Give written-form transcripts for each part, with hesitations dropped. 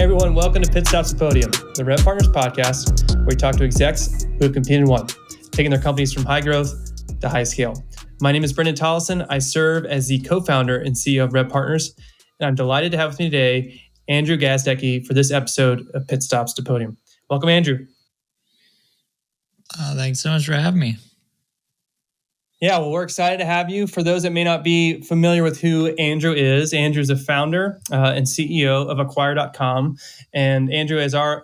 everyone, welcome to Pit Stops To Podium, the RevPartners podcast, where we talk to execs who have competed and won, taking their companies from high growth to high scale. My name is Brendan Tollison. I serve as the co-founder and CEO of RevPartners, and I'm delighted to have with me today Andrew Gazdecki for this episode of Pit Stops To Podium. Welcome, Andrew. Thanks so much for having me. Yeah, well, we're excited to have you. For those that may not be familiar with who Andrew is a founder and CEO of Acquire.com. And Andrew, as our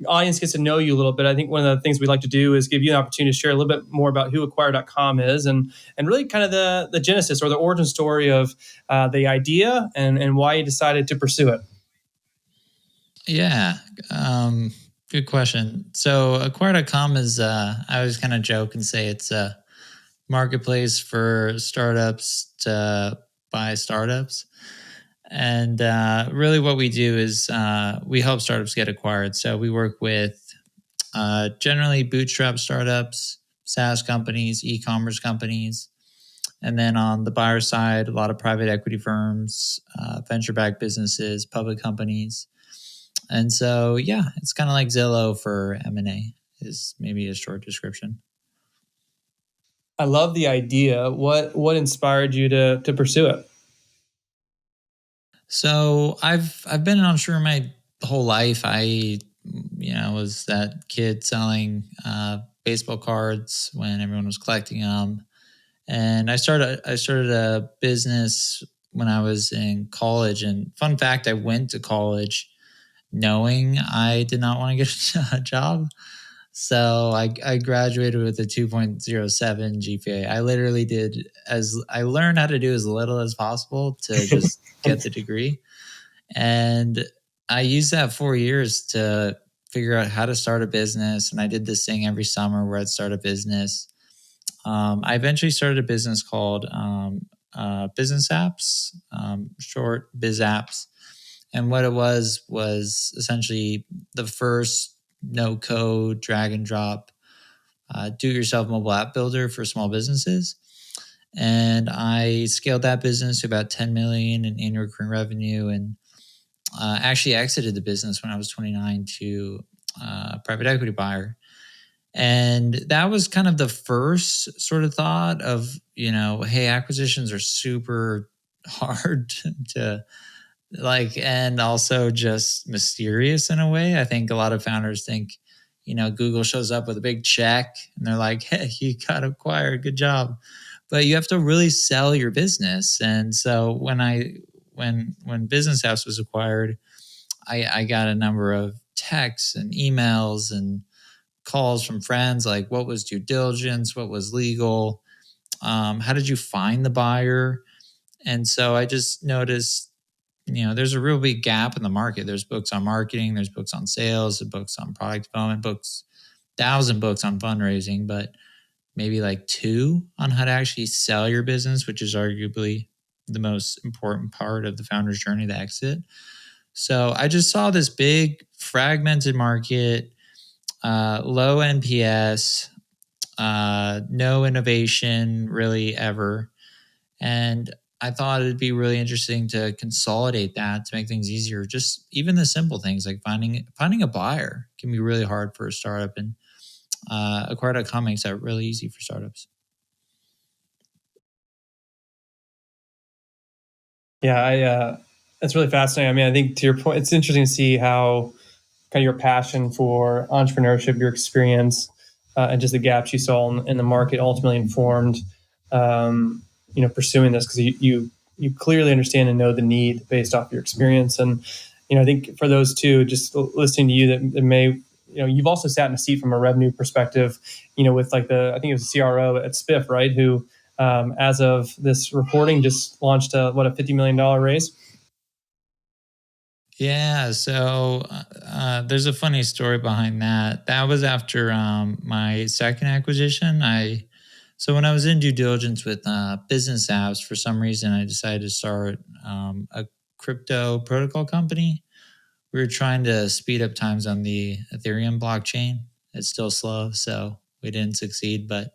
audience gets to know you a little bit, I think one of the things we'd like to do is give you an opportunity to share a little bit more about who Acquire.com is and really kind of the genesis or the origin story of the idea and why you decided to pursue it. Yeah, good question. So Acquire.com is, I always kind of joke and say it's a marketplace for startups to buy startups. And really what we do is we help startups get acquired. So we work with generally bootstrap startups, SaaS companies, e-commerce companies. And then on the buyer side, a lot of private equity firms, venture-backed businesses, public companies. And so, yeah, it's kind of like Zillow for M&A is maybe a short description. I love the idea. What inspired you to pursue it? So I've been an entrepreneur my whole life. I was that kid selling baseball cards when everyone was collecting them, and I started a business when I was in college. And fun fact, I went to college knowing I did not want to get a job. So I graduated with a 2.07 GPA. I literally I learned how to do as little as possible to just get the degree. And I used that 4 years to figure out how to start a business. And I did this thing every summer where I'd start a business. I eventually started a business called Business Apps, short Biz Apps. And what it was essentially the first no-code, drag and drop, do-it-yourself mobile app builder for small businesses. And I scaled that business to about 10 million in annual recurring revenue, and actually exited the business when I was 29 to a private equity buyer. And that was kind of the first sort of thought of, hey, acquisitions are super hard to and also just mysterious in a way. I think a lot of founders think, Google shows up with a big check and they're like, hey, you got acquired, good job. But you have to really sell your business. And so when Business House was acquired, I got a number of texts and emails and calls from friends like, what was due diligence? What was legal? How did you find the buyer? And so I just noticed, there's a real big gap in the market. There's books on marketing, there's books on sales, there's books on product development, 1,000 books on fundraising, but maybe like 2 on how to actually sell your business, which is arguably the most important part of the founder's journey to exit. So I just saw this big fragmented market, low NPS, no innovation really ever. And I thought it'd be really interesting to consolidate that to make things easier. Just even the simple things like finding a buyer can be really hard for a startup, and Acquire.com makes that really easy for startups. Yeah, that's really fascinating. I mean, I think to your point, it's interesting to see how kind of your passion for entrepreneurship, your experience, and just the gaps you saw in the market ultimately informed pursuing this, because you clearly understand and know the need based off your experience. And I think for those two, just listening to you, that may you've also sat in a seat from a revenue perspective, with I think it was a CRO at Spiff, right, who as of this reporting just launched a $50 million raise. Yeah, so there's a funny story behind that. That was after my second acquisition. So when I was in due diligence with Business Apps, for some reason, I decided to start a crypto protocol company. We were trying to speed up times on the Ethereum blockchain. It's still slow, so we didn't succeed. But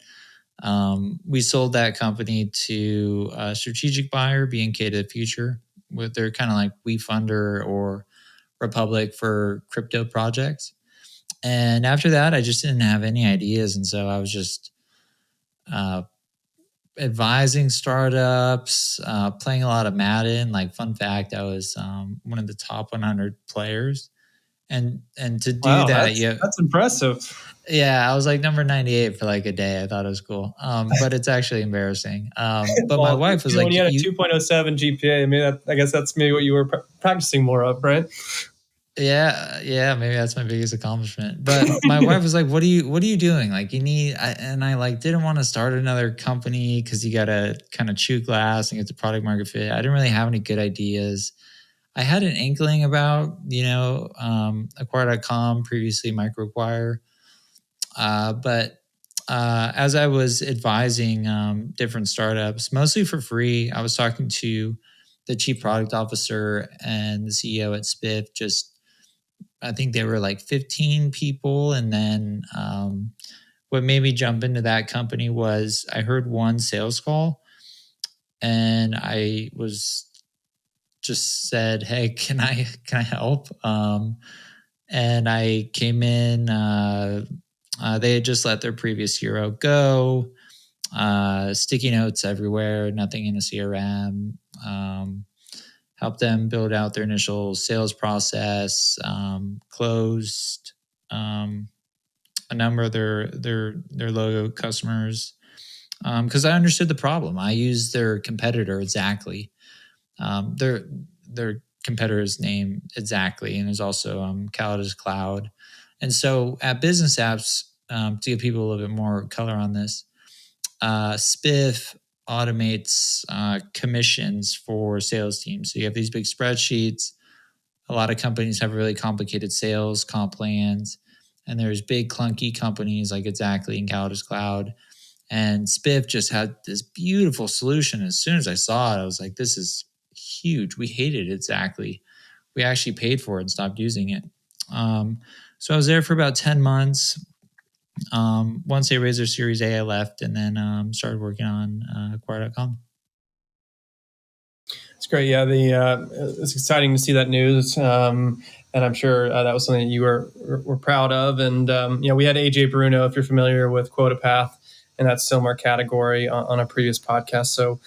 we sold that company to a strategic buyer, B&K to the Future. They're kind of like WeFunder or Republic for crypto projects. And after that, I just didn't have any ideas. And so I was just advising startups, playing a lot of Madden. Like, fun fact, I was one of the top 100 players. And to do that, that's impressive. Yeah, I was like number 98 for like a day. I thought it was cool. But it's actually embarrassing. But my wife was like, when you had a 2.07 GPA, I mean, I guess that's maybe what you were practicing more of, right? Yeah, maybe that's my biggest accomplishment. But my wife was like, "What are you doing? Like, you need." And I like didn't want to start another company because you got to kind of chew glass and get the product market fit. I didn't really have any good ideas. I had an inkling about Acquire.com, previously MicroAcquire, but as I was advising different startups, mostly for free, I was talking to the chief product officer and the CEO at Spiff. I think they were like 15 people. And then what made me jump into that company was I heard one sales call and I was just said, "Hey, can I help?" And I came in, they had just let their previous hero go, sticky notes everywhere, nothing in a CRM, helped them build out their initial sales process, closed a number of their logo customers, because I understood the problem. I used their competitor exactly. Their competitor's name exactly, and there's also Calada's Cloud. And so at Business Apps, to give people a little bit more color on this, Spiff automates commissions for sales teams. So you have these big spreadsheets. A lot of companies have really complicated sales comp plans, and there's big clunky companies like Exactly and Calada's Cloud. And Spiff just had this beautiful solution. As soon as I saw it, I was like, "This is huge." We hated Exactly. We actually paid for it and stopped using it. So I was there for about 10 months. Once they raised their Series A, I left and then started working on Acquire.com. It's great. Yeah, it's exciting to see that news, and I'm sure that was something that you were proud of. And we had AJ Bruno, if you're familiar with QuotaPath, in that similar category on a previous podcast. So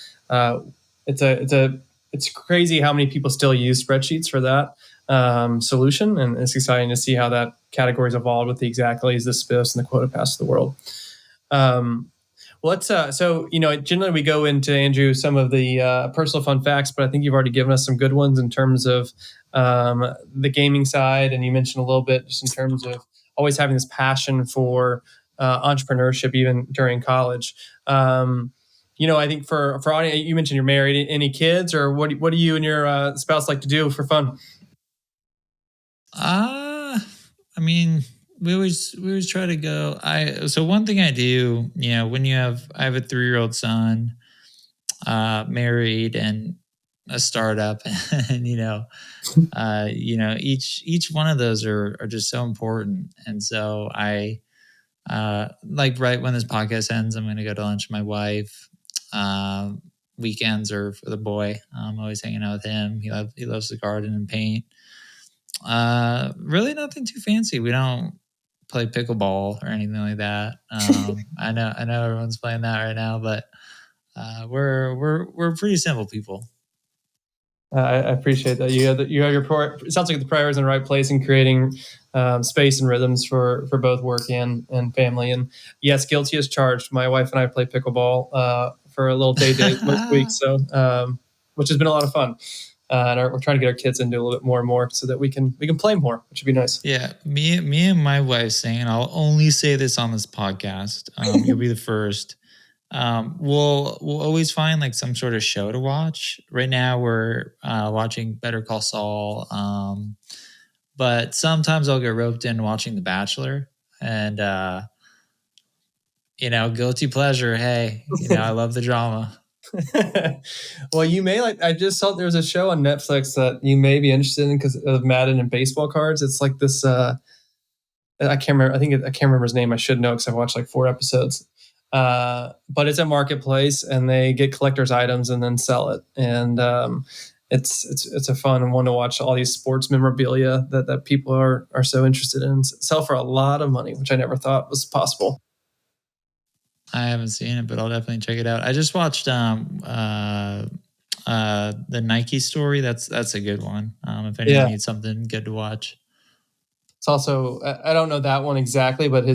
it's crazy how many people still use spreadsheets for that solution, and it's exciting to see how that category's evolved with the Exactly's, the Spiffs, and the QuotaPaths of the world. Well, let's generally we go into, Andrew, some of the personal fun facts, but I think you've already given us some good ones in terms of the gaming side, and you mentioned a little bit just in terms of always having this passion for entrepreneurship even during college. I think for you mentioned you're married. Any kids, or what do you and your spouse like to do for fun? I mean, we always try to go. So one thing I do, when I have a 3-year-old son, married, and a startup, and each one of those are just so important. And so I like right when this podcast ends, I'm going to go to lunch with my wife. Weekends are for the boy. I'm always hanging out with him. He loves the garden and paint. Really nothing too fancy. We don't play pickleball or anything like that. I know everyone's playing that right now, but we're pretty simple people. I appreciate that. You have it sounds like the priorities in the right place in creating space and rhythms for both work and family. And yes, guilty as charged. My wife and I play pickleball for a little day most weeks, so which has been a lot of fun. And we're trying to get our kids into a little bit more and more so that we can play more, which would be nice. Yeah, me and my wife saying, and I'll only say this on this podcast. You'll be the first. We'll always find like some sort of show to watch. Right now we're watching Better Call Saul, but sometimes I'll get roped in watching The Bachelor, and guilty pleasure. Hey, I love the drama. Well, you may I just saw there was a show on Netflix that you may be interested in because of Madden and baseball cards. It's like this. I can't remember. I can't remember his name. I should know because I've watched like 4 episodes. But it's a marketplace, and they get collector's items and then sell it. And it's a fun one to watch all these sports memorabilia that people are so interested in, sell for a lot of money, which I never thought was possible. I haven't seen it, but I'll definitely check it out. I just watched the Nike story. That's a good one. If anyone needs something good to watch. It's also, I don't know that one exactly, but I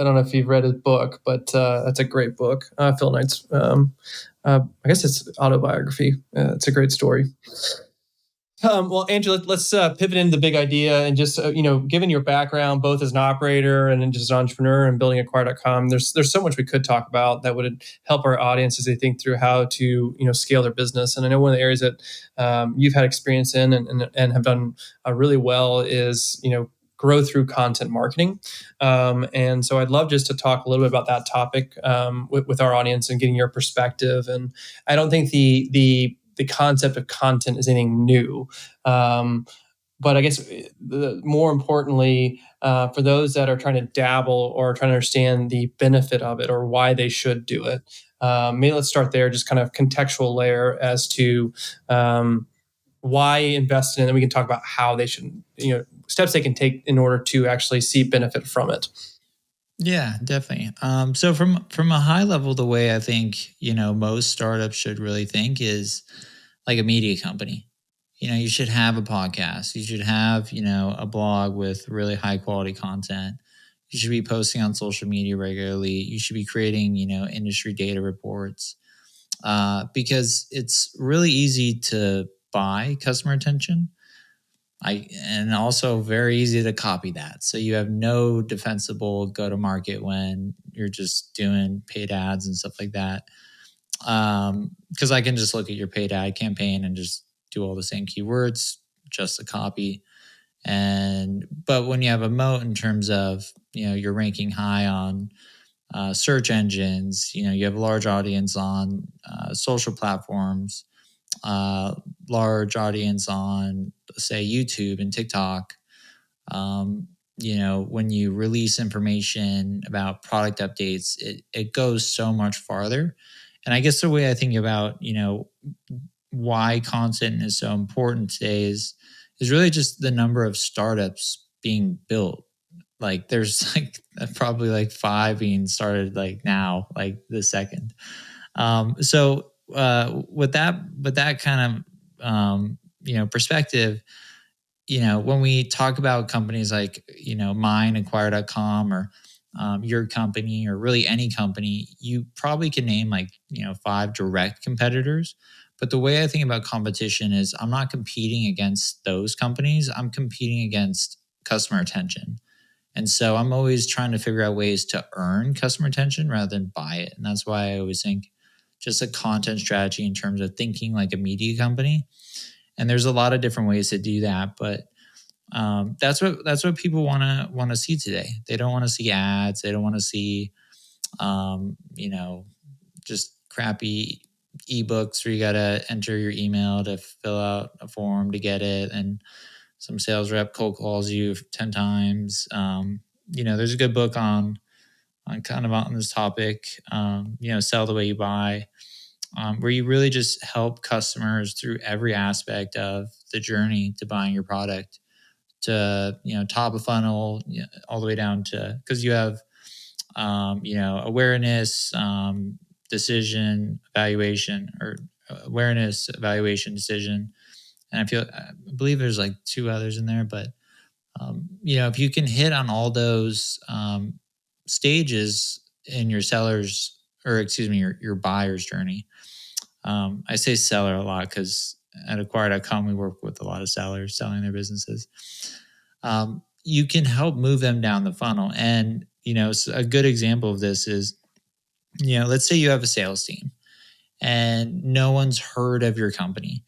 don't know if you've read his book, but that's a great book. Phil Knight's, I guess it's autobiography. It's a great story. Well, Andrew, let's pivot into the big idea and just, given your background, both as an operator and just an entrepreneur and building Acquire.com, there's so much we could talk about that would help our audience as they think through how to, scale their business. And I know one of the areas that you've had experience in and have done really well is, grow through content marketing. And so I'd love just to talk a little bit about that topic with our audience and getting your perspective. And I don't think the concept of content is anything new. But I guess more importantly, for those that are trying to dabble or trying to understand the benefit of it or why they should do it, maybe let's start there, just kind of contextual layer as to why invest in it, and we can talk about how they should, steps they can take in order to actually see benefit from it. Yeah, definitely. So from a high level, the way I think, most startups should really think is like a media company. You should have a podcast. You should have, a blog with really high quality content. You should be posting on social media regularly. You should be creating, industry data reports, because it's really easy to buy customer attention. And also very easy to copy that. So you have no defensible go-to-market when you're just doing paid ads and stuff like that. Because I can just look at your paid ad campaign and just do all the same keywords, just a copy. But when you have a moat in terms of, you're ranking high on search engines, you have a large audience on social platforms, large audience on, say, YouTube and TikTok. When you release information about product updates, it goes so much farther. And I guess the way I think about, why content is so important today is really just the number of startups being built. Like there's probably 5 being started now, this second. So with that kind of perspective, when we talk about companies like mine, Acquire.com, or your company, or really any company, you probably can name 5 direct competitors. But the way I think about competition is I'm not competing against those companies. I'm competing against customer attention. And so I'm always trying to figure out ways to earn customer attention rather than buy it. And that's why I always think just a content strategy in terms of thinking like a media company. And there's a lot of different ways to do that, but that's what people want to see today. They don't want to see ads. They don't want to see, just crappy ebooks where you got to enter your email to fill out a form to get it, and some sales rep cold calls you 10 times. There's a good book on this topic, Sell the Way You Buy, where you really just help customers through every aspect of the journey to buying your product, to, top of funnel, all the way down to, because you have, awareness, decision, evaluation, or awareness, evaluation, decision. And I believe there's 2 others in there, but, if you can hit on all those stages in your your buyer's journey. I say seller a lot because at Acquire.com, we work with a lot of sellers selling their businesses. You can help move them down the funnel. And, a good example of this is, let's say you have a sales team and no one's heard of your company.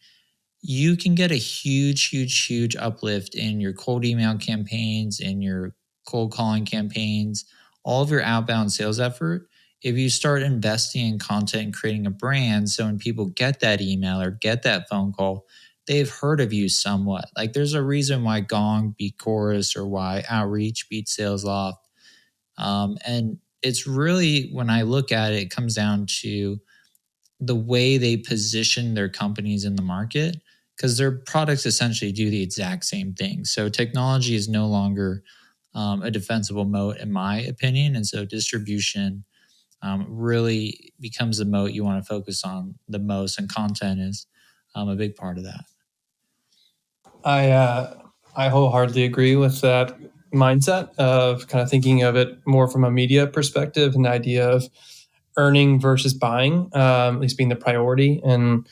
You can get a huge, huge, huge uplift in your cold email campaigns, in your cold calling campaigns, all of your outbound sales effort, if you start investing in content and creating a brand. So when people get that email or get that phone call, they've heard of you somewhat. There's a reason why Gong beat Chorus or why Outreach beat SalesLoft. And it's really, when I look at it, it comes down to the way they position their companies in the market. because their products essentially do the exact same thing. So technology is no longer a defensible moat, in my opinion. And so distribution really becomes the moat you want to focus on the most, and content is a big part of that. I wholeheartedly agree with that mindset of kind of thinking of it more from a media perspective, and the idea of earning versus buying, at least being the priority. And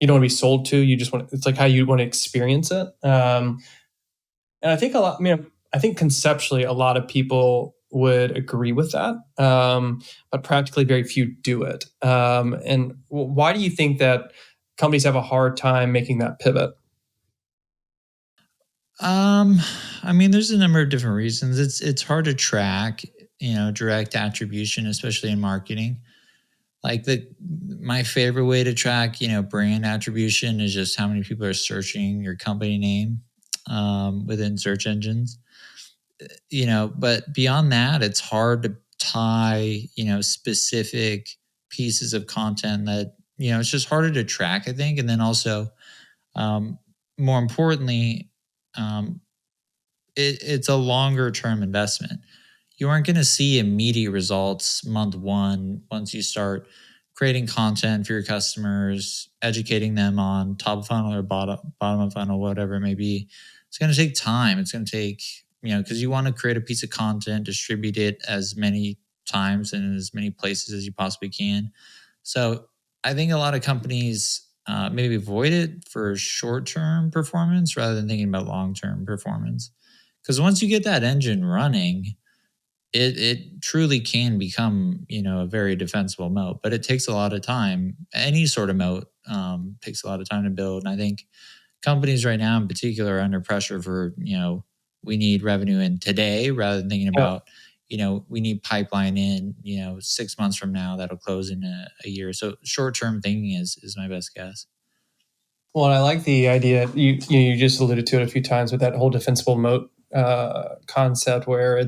you don't want to be sold to. You just want, it's like how you want to experience it. And I think I think conceptually a lot of people would agree with that, but practically very few do it. And why do you think that companies have a hard time making that pivot? I mean, there's a number of different reasons. It's hard to track, direct attribution, especially in marketing. Like my favorite way to track, brand attribution is just how many people are searching your company name within search engines. But beyond that, it's hard to tie, specific pieces of content that, it's just harder to track, I think. And then also, more importantly, it's a longer term investment. You aren't going to see immediate results month one once you start creating content for your customers, educating them on top of funnel or bottom of funnel, whatever it may be. It's going to take time. It's going to take, because you want to create a piece of content, distribute it as many times and in as many places as you possibly can. So I think a lot of companies maybe avoid it for short-term performance rather than thinking about long-term performance. Because once you get that engine running, it truly can become, a very defensible moat, but it takes a lot of time. Any sort of moat takes a lot of time to build. And I think companies right now in particular are under pressure for, we need revenue in today rather than thinking about, we need pipeline in, 6 months from now that'll close in a year. So short-term thinking is my best guess. Well, I like the idea you just alluded to it a few times with that whole defensible moat concept, where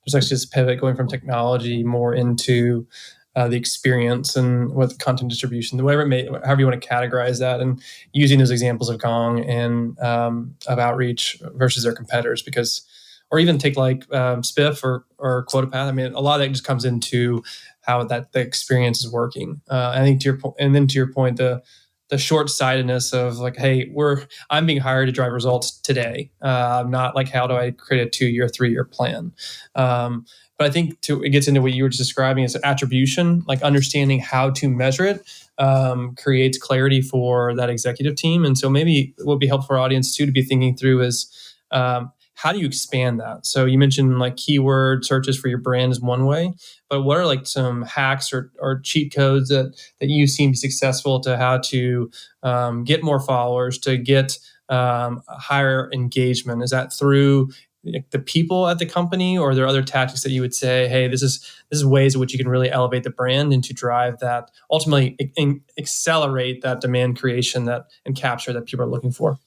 there's actually this pivot going from technology more into the experience and with content distribution, however you want to categorize that, and using those examples of Gong and of outreach versus their competitors, or even take like Spiff or QuotaPath. I mean, a lot of that just comes into how the experience is working. I think to your point, and then to your point, the short-sightedness of like, hey, I'm being hired to drive results today, not like how do I create a 2-year, 3-year plan. But I think it gets into what you were just describing as attribution, like understanding how to measure it creates clarity for that executive team. And so maybe what would be helpful for our audience too to be thinking through is how do you expand that? So you mentioned like keyword searches for your brand is one way, but what are like some hacks or cheat codes that you've seen be successful to how to get more followers, to get higher engagement? Is that through the people at the company, or are there other tactics that you would say, hey, this is ways in which you can really elevate the brand and to drive that, ultimately accelerate that demand creation and capture that people are looking for?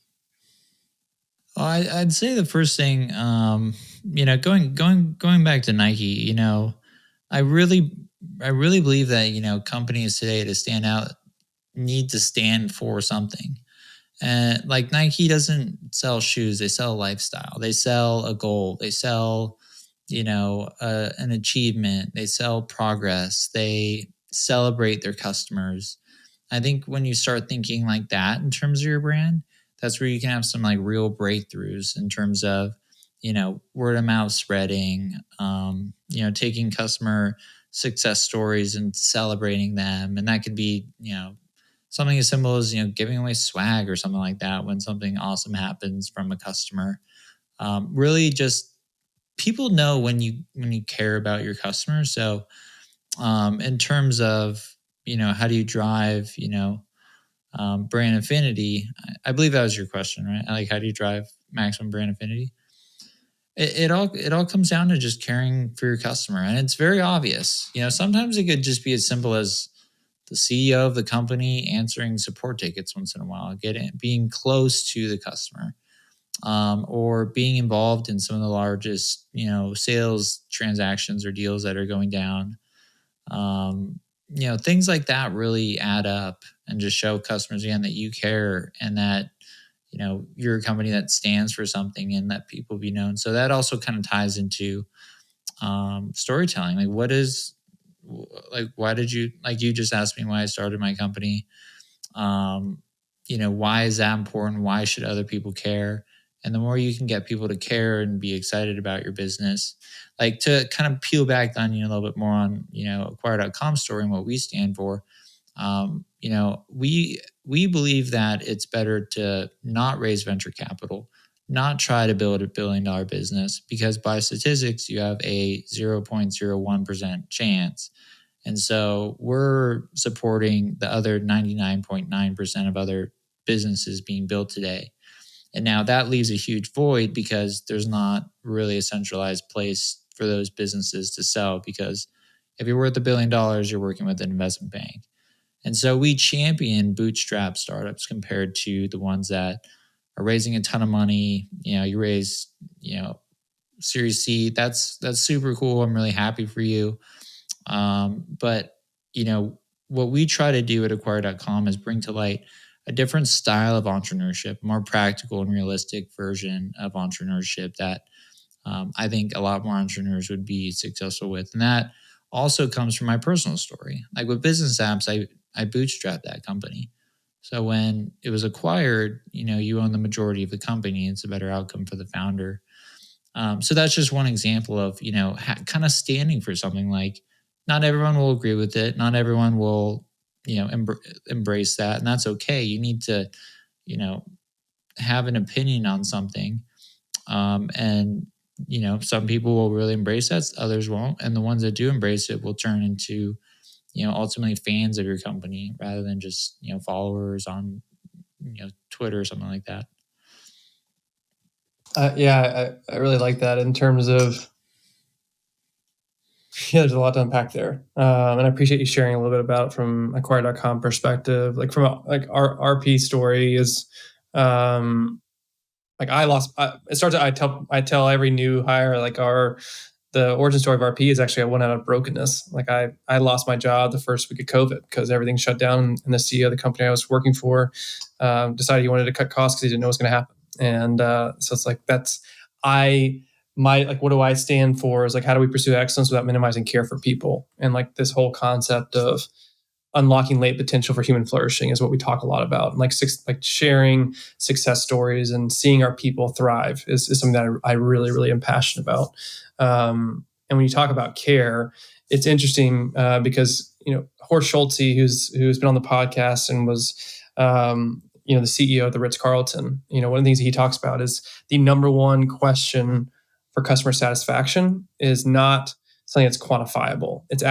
Well, I'd say the first thing, going back to Nike, I really believe that, companies today to stand out need to stand for something. And like Nike doesn't sell shoes, they sell a lifestyle. They sell a goal. They sell, an achievement. They sell progress. They celebrate their customers. I think when you start thinking like that in terms of your brand, that's where you can have some like real breakthroughs in terms of, word of mouth spreading, taking customer success stories and celebrating them. And that could be, something as simple as, giving away swag or something like that when something awesome happens from a customer. Really just people know when you care about your customers. So in terms of, how do you drive, brand affinity? I believe that was your question, right? Like, how do you drive maximum brand affinity? It all comes down to just caring for your customer, and it's very obvious. Sometimes it could just be as simple as the CEO of the company answering support tickets once in a while, being close to the customer, or being involved in some of the largest, sales transactions or deals that are going down. things like that really add up and just show customers again that you care and that, you're a company that stands for something and that people be known. So that also kind of ties into storytelling. Like, why did you, like, you just asked me why I started my company. Why is that important? Why should other people care? And the more you can get people to care and be excited about your business, like, to kind of peel back the onion a little bit more on, acquire.com story and what we stand for. We believe that it's better to not raise venture capital, not try to build $1 billion business, because by statistics, you have a 0.01% chance. And so we're supporting the other 99.9% of other businesses being built today. And now that leaves a huge void because there's not really a centralized place for those businesses to sell, because if you're worth $1 billion, you're working with an investment bank. And so we champion bootstrap startups compared to the ones that are raising a ton of money. You raise, Series C. That's super cool. I'm really happy for you. But what we try to do at acquire.com is bring to light a different style of entrepreneurship, more practical and realistic version of entrepreneurship that I think a lot more entrepreneurs would be successful with. And that also comes from my personal story. Like with business apps, I bootstrapped that company. So when it was acquired, you own the majority of the company. It's a better outcome for the founder. So that's just one example of, kind of standing for something. Like, not everyone will agree with it. Not everyone will, embrace that. And that's okay. You need to, have an opinion on something. And, some people will really embrace that. Others won't. And the ones that do embrace it will turn into, ultimately fans of your company rather than just, followers on, Twitter or something like that. I really like that in terms of, there's a lot to unpack there. And I appreciate you sharing a little bit about it from acquire.com perspective. Like from our RP story is, like it starts, I tell every new hire, like the origin story of RP is actually I went out of brokenness. Like I lost my job the first week of COVID because everything shut down, and the CEO of the company I was working for decided he wanted to cut costs because he didn't know what was going to happen. And so it's like what do I stand for is like, how do we pursue excellence without minimizing care for people? And like this whole concept of unlocking latent potential for human flourishing is what we talk a lot about. And like sharing success stories and seeing our people thrive is something that I really, really am passionate about. And when you talk about care, it's interesting because, Horst Schulze, who's been on the podcast and was, the CEO of the Ritz-Carlton, one of the things he talks about is the number one question for customer satisfaction is not something that's quantifiable. It's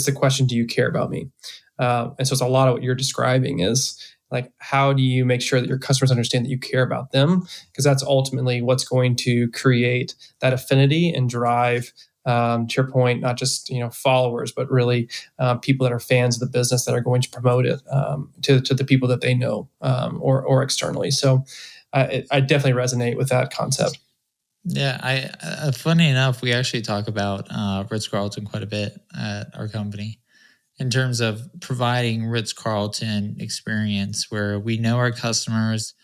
the question, do you care about me? And so it's a lot of what you're describing is like, how do you make sure that your customers understand that you care about them? Because that's ultimately what's going to create that affinity and drive, to your point, not just, followers, but really people that are fans of the business that are going to promote it to the people that they know or externally. So I definitely resonate with that concept. Yeah, funny enough, we actually talk about Ritz-Carlton quite a bit at our company in terms of providing Ritz-Carlton experience where we know our customers,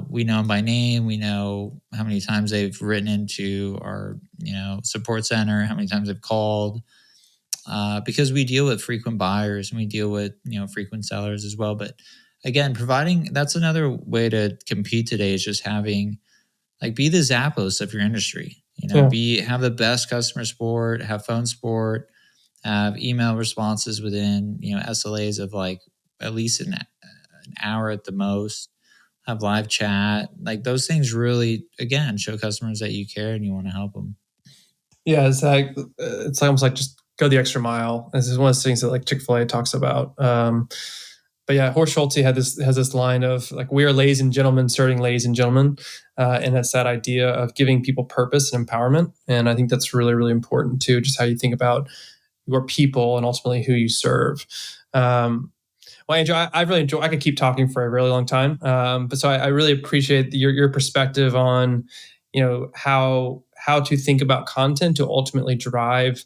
we know them by name, we know how many times they've written into our support center, how many times they've called, because we deal with frequent buyers and we deal with frequent sellers as well. But again, that's another way to compete today is just having, like, be the Zappos of your industry. Have the best customer support, have phone support, have email responses within SLAs of like at least an hour at the most, have live chat. Like those things really, again, show customers that you care and you want to help them. Yeah, it's almost like just go the extra mile. This is one of those things that like Chick-fil-A talks about. But yeah, Horst Schulze has this line of like, we are ladies and gentlemen serving ladies and gentlemen. And that's that idea of giving people purpose and empowerment. And I think that's really, really important too, just how you think about your people and ultimately who you serve. Well, Andrew, I really enjoy. I could keep talking for a really long time, but so I really appreciate your perspective on, how to think about content to ultimately drive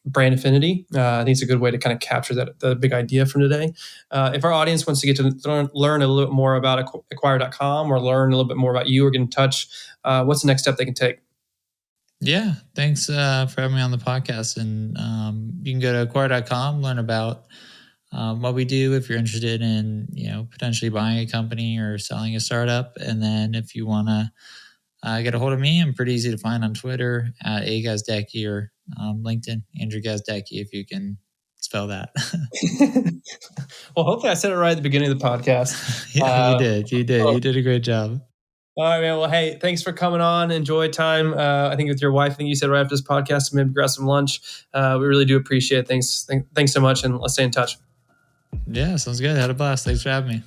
brand affinity. I think it's a good way to kind of capture the big idea from today. If our audience wants to get to learn a little bit more about Acquire.com or learn a little bit more about you or get in touch, what's the next step they can take? Yeah, thanks for having me on the podcast. And you can go to Acquire.com, learn about what we do if you're interested in, potentially buying a company or selling a startup. And then if you want to get a hold of me, I'm pretty easy to find on Twitter at Gazdecki or LinkedIn, Andrew Gazdecki, if you can spell that. Well, hopefully I said it right at the beginning of the podcast. Yeah, you did. You did a great job. All right, man. Well, hey, thanks for coming on. Enjoy time. I think with your wife, I think you said right after this podcast, maybe grab some lunch. We really do appreciate it. Thanks so much. And let's stay in touch. Yeah, sounds good. Had a blast. Thanks for having me.